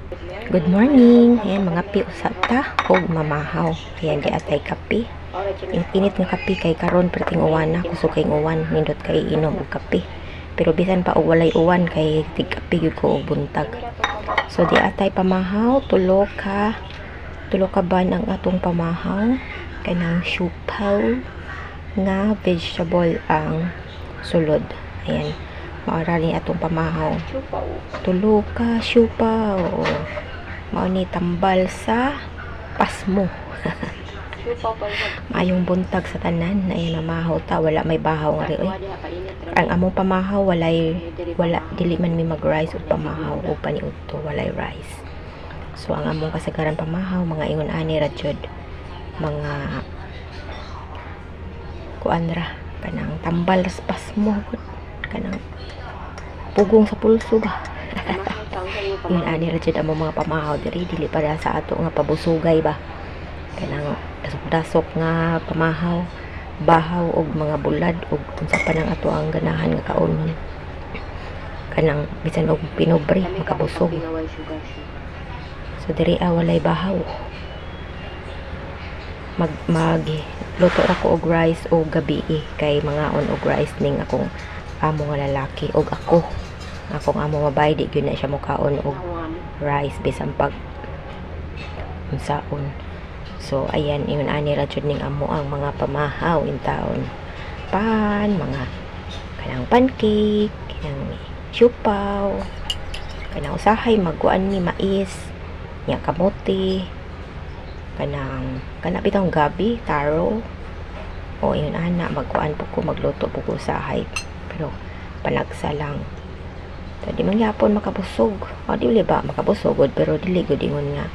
Good morning. Ayan, mga pi usata og mamahaw. Ayan, di atay kape. Init nga kape kay karon perting uwan na. Kusog kay uwan, nindot kay inom og kape. Pero bisan pa og walay uwan kay tig kape gyud ko og buntag. So di atay pamahaw, tulo ka ban ang atong pamahaw. Kanang siupaw nga vegetable ang sulod. Ayan. Maara ni atong pamahaw. Tulo ka siupaw. Mao ni tambal sa pasmo. Mayong buntag sa tanan na yan mamahaw ta, wala may bahaw nga ri. Ang among pamahaw wala dili man mi mag rice ug pamahaw o paniud to walay rice. So ang among kasagaran pamahaw mga ingon ani ra jud mga kuanra kanang tambal sa pasmo kanang pugong sa pulso ba. Yun ani ra jud ang mga pamahaw diri dili para sa ato nga pabusugay ba kanang dasok-dasok nga pamahaw bahaw og mga bulad og unsa pa nang ato ang ganahan nga kaunon kanang bisan og pinobre makabusog. So diri walay bahaw mag luto ra ko og rice o gabi kay mangaon og rice ning akong amo nga lalaki og akong amo mabay di gyud na siya mukaon og rice bisan pag unsaon. So ayan ingon ani ra jud ning amo ang mga pamahaw in taon mga kanang pancake kanang siupaw kanang usahay magkuan ni mais nya kamote kanang bitong gabi taro o yun ana magkuan po ko magluto po ko usahay pero panagsa lang. So, di man gyapon makabusog. O dili ba makabusog pero dili gud ingon nga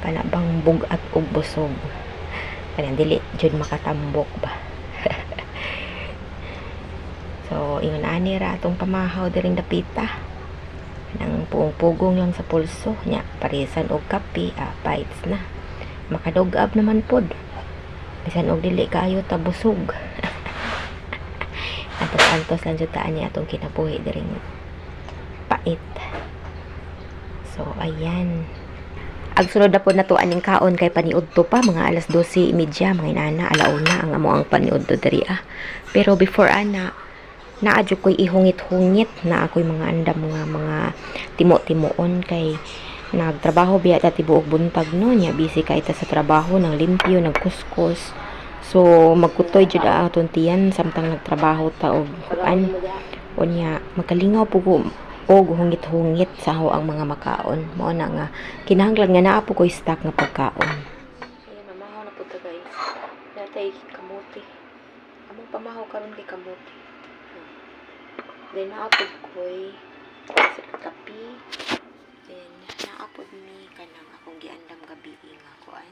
kana bang bugat og busog. Kanang dili jud makatambok ba. So ingon ani ra atong pamahaw diring dapita. Nang pugong lang sa pulso nya parisan og kape bites na. Makadog-ab naman pod. Bisan og dili kaayo ta busog. Antos lang jud ta ani atong kinabuhi diring pait. So ayan. Ag sunod na po na to aning kaon kay paniudto pa mga alas 12:30 mga inana alauna ang amo ang paniudto diri Pero before naadyo ko'y ihungit-hungit na ako'y mga andam mga timo-timoon kay nagtrabaho biya ta tibuok buntag no nya busy kay ta sa trabaho nang limpyo nagkuskus. So magkutoy jud aton tiyan samtang nagtrabaho ta og kuan unya makalingaw po ko og hungit-hungit sa ho ang mga makaon. Mao na nga kinahanglan nga naa po ko stock nga pagkaon. Ay mamahaw na po ta guys. Natay kamote. Among pamahaw karon kay kamote. Then naapod ko'y kape. Then naapod ni kanang akong giandam gabi nga kuan.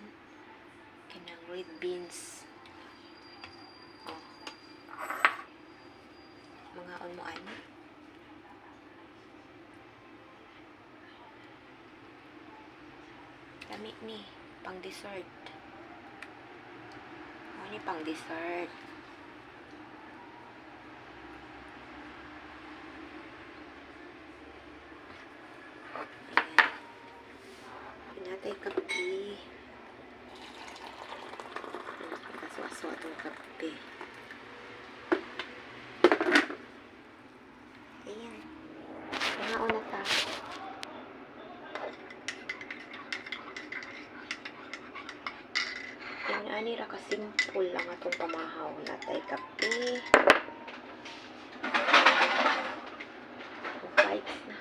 Kanang red beans. Mga on dami ni pang dessert. Ni pang dessert. Pinatay kape. Kaso-aso itong kape. Ayan. Pangaon na ta. Ayan, ani ra ka-simple lang atong pamahaw. Natay kape. Bites na.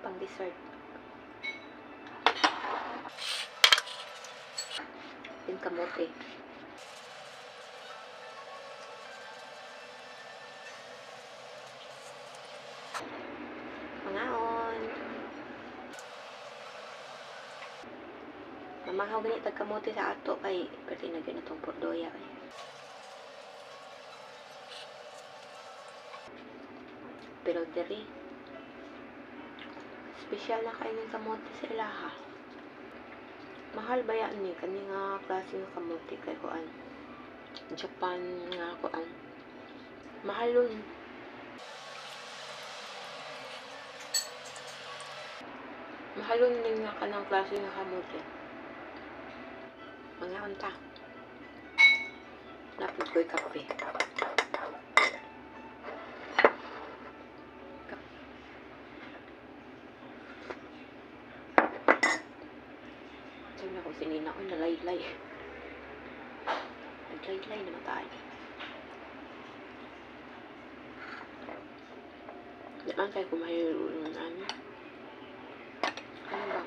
Pang dessert. Din kamote. Mangaon. Mamahaw gani tag kamote sa ato kay perti na gyud atong pordoya kay. Pero diri special na kayo ng kamote sa ilaha. Mahal ba yan ni kani nga klase ng kamote kay kuan Japan nga ako ang mahalon. Mahalon din nga ka ng klase nga kamote. Mga unta. Napit ko'y kape. Sabi ako sinina ko, nalaylay. Naglaylay na mataan. Diyan tayo kumahiro ng ano. Ano ba?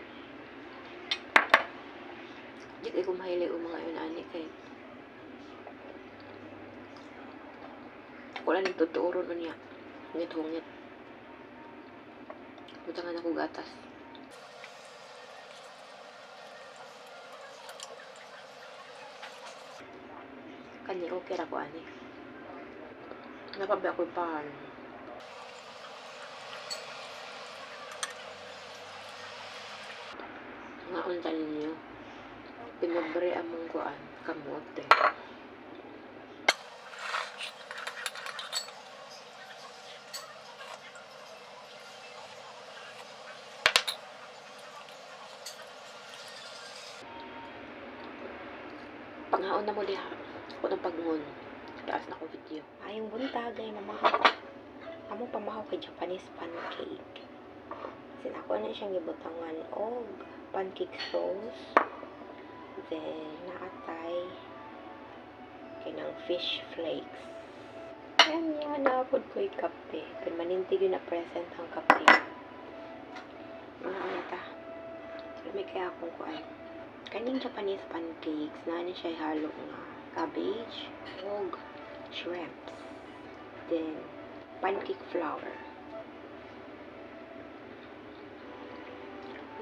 Di kayo kumahili o mga yun ani kay wala nang tuturon niya. Ngit-hungit. Butangan ako gatas. Kani okay ra ko ani. Napabi ako pahan. Nga unta ninyo. Pinobre among kuan kamote. Panghaon na mo diha. Ako ng pagngon. Taas na ko video. Ayong buntag ay mamahaw. Amo pamahaw kay Japanese pancake. Sinako na siyang gibutangan og pancake sauce. Then naatay kinang fish flakes. Yan yan naapod ko'y kape. Permanente yun na present ang kape. Mga ta. May kaya akong kuan. Kaning Japanese pancakes na siya halo nga cabbage og shrimps. Then pancake flour.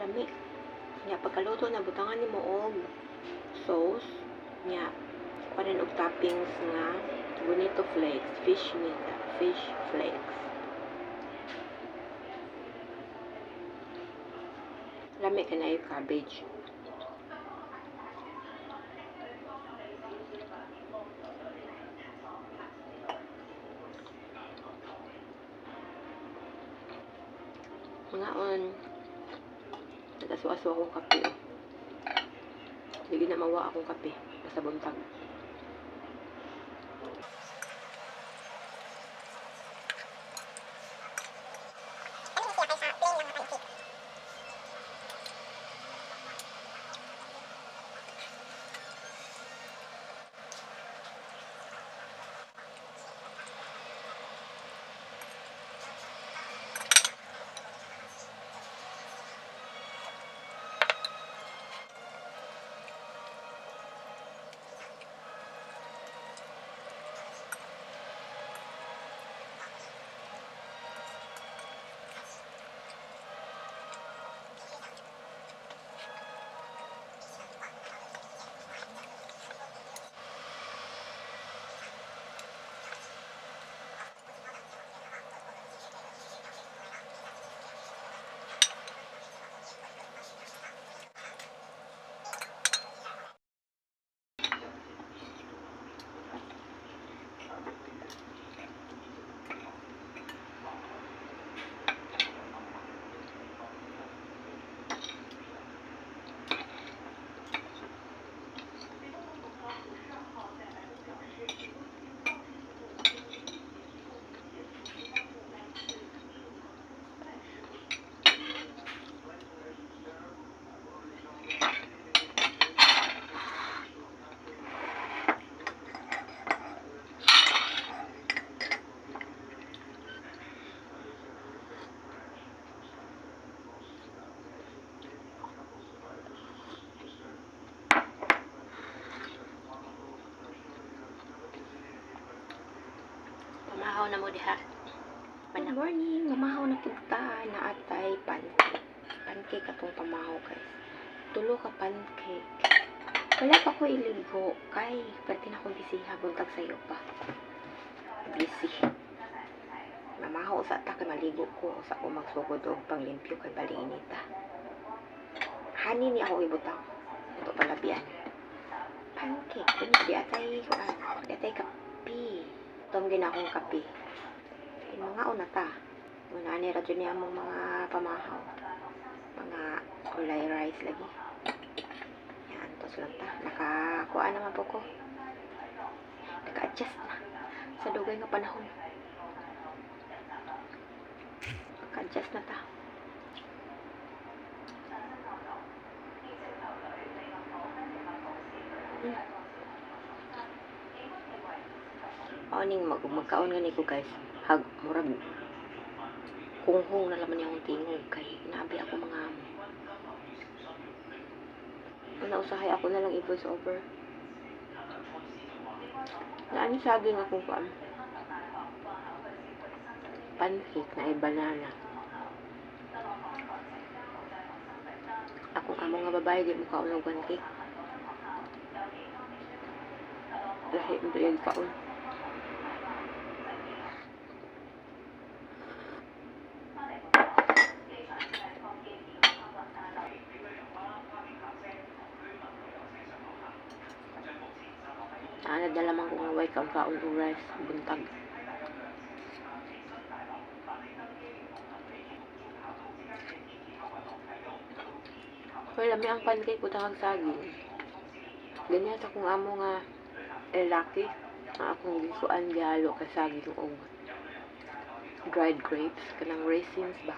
Lami. Nya pagkaluto na butangan nimo og sauce nya kuanan og toppings nga bonito flakes, fish flakes. Lami ka na yung cabbage. Mga on nagasuaso akong kape. Hindi na mawa akong kape. Basta buntag. Mamahaw na mo diha. Good morning. Mamahaw na punta na atay pancake. Pancake atong pamahaw guys. Tulo ka pancake. Wala pa ko iligo kay pati na akong bisiha buntag sayo pa. Busy. Mamahaw sa ta kay maligo ko sa ko magsugod og panglimpyo kay balinita. Hani ni ako ibutang. Ito palabian. pancake. Kuno di atay kuan, di atay kape. Tom ginakong kape. Mga una ta. Una ni radyo niya among mga pamahaw. Mga kulay rice lagi. Yan, tos lang ta. Nakakuha naman po ko. Naka-adjust na sa dugay nga panahon. Naka-adjust na ta. Aning magkaon nga ni ko guys. Murag kunghong na laman yung tingog kay nabi ako mga amo. Nausahay ako na lang i-voice over. Naani saging akong kuan. Pancake na ay banana. Akong amo nga babae di mo kaon og pancake. Lahi mo yung kaon. Nadala man ko nga way kaon o rice buntag. Pero lami ang pancake butang saging. Ganyan sa kung amo nga lalaki ang akong gisuan gihalo kay saging og dried grapes kanang raisins ba.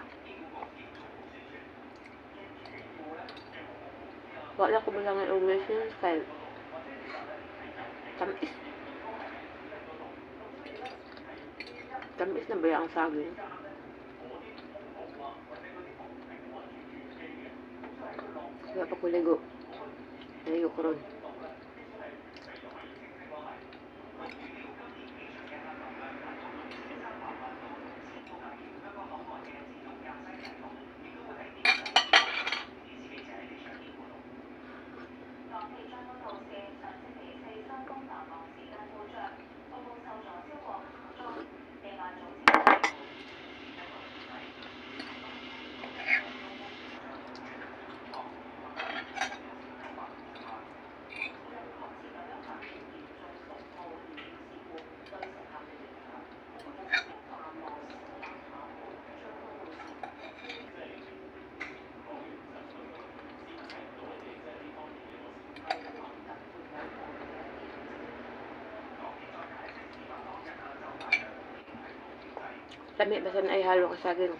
Wala ko bilangan og raisins kay tamis. Tamis na ba ang saging? Kaya pa ko ligo. Ligo ko ron. Lami, basta na ay halo ka saging.